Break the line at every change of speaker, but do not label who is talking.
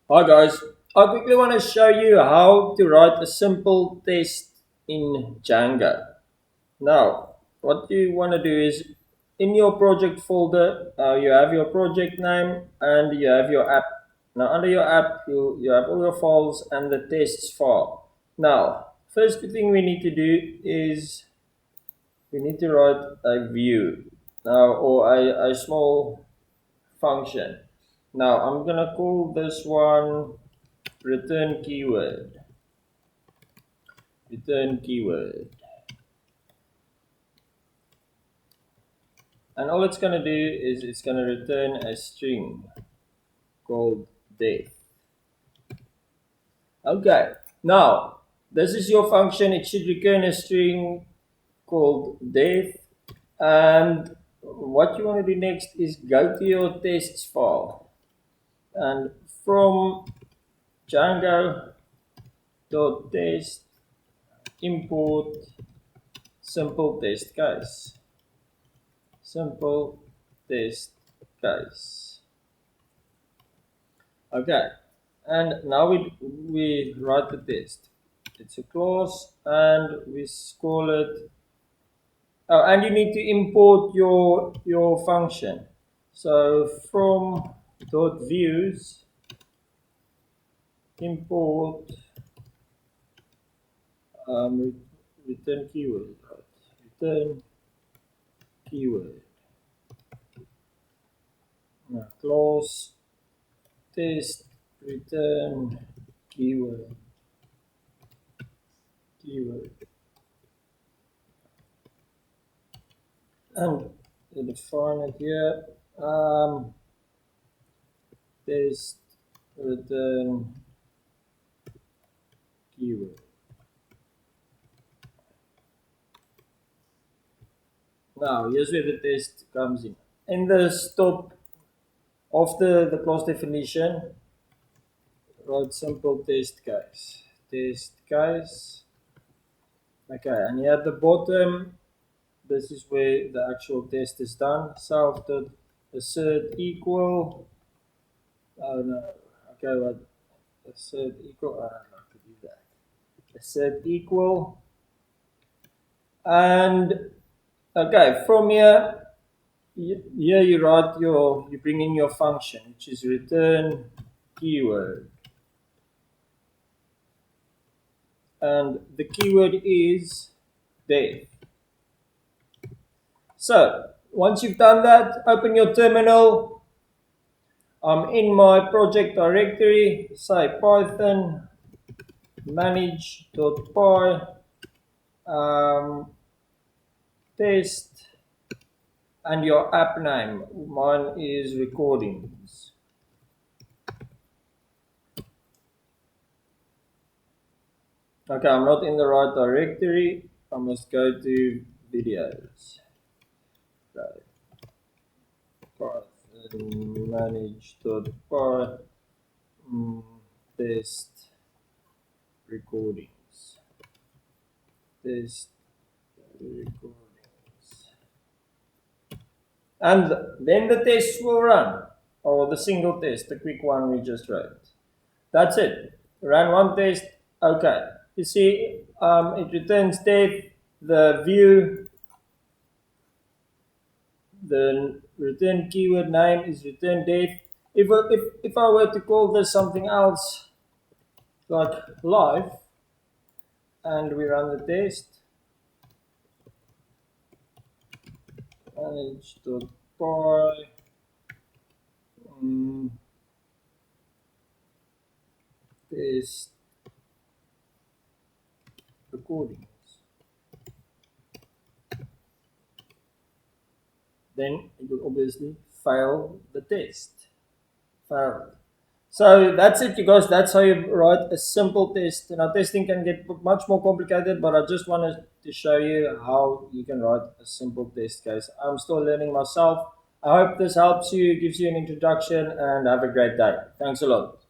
Hi guys, I quickly want to show you how to write a simple test in Django. Now, what you want to do is in your project folder, you have your project name and you have your app. Now, under your app, you have all your files and the tests file. Now, first thing we need to do is we need to write a view now or a small function. Now, I'm gonna call this one return keyword. Return keyword. And all it's going to do is it's going to return a string called death. Okay, now this is your function. It should return a string called death. And what you want to do next is go to your tests file. And from Django.test import simple test case. Simple test case. Okay, and now we write the test. It's a clause, and we call it. Oh, and you need to import your function. So from dot views import return keyword. Right? Return keyword. Now, clause test return keyword. And we define it here. Test return keyword. Now here's where the test comes in. In the stop of the class definition, write simple test case. Test case. Okay, and here at the bottom, this is where the actual test is done. Self dot assert equal. Oh no. Okay, what assert equal? I don't like to do that. Assert equal. And okay, from here here you write you bring in your function, which is return keyword. And the keyword is dev. So once you've done that, open your terminal. I'm in my project directory, say python manage.py test and your app name. Mine is recordings. Okay, I'm not in the right directory. I must go to videos. Okay. Python manage.py test recordings. Test recordings. And then the test will run, or the single test, the quick one we just wrote. That's it. Run one test. Okay. You see, it returns death, the view, the return keyword name is return death. If I were to call this something else like live and we run the test, manage.py test recordings, then it will obviously fail the test. Failed. So that's it, you guys. That's how you write a simple test. Now, testing can get much more complicated, but I just wanted to show you how you can write a simple test case. I'm still learning myself. I hope this helps you, gives you an introduction, and have a great day. Thanks a lot.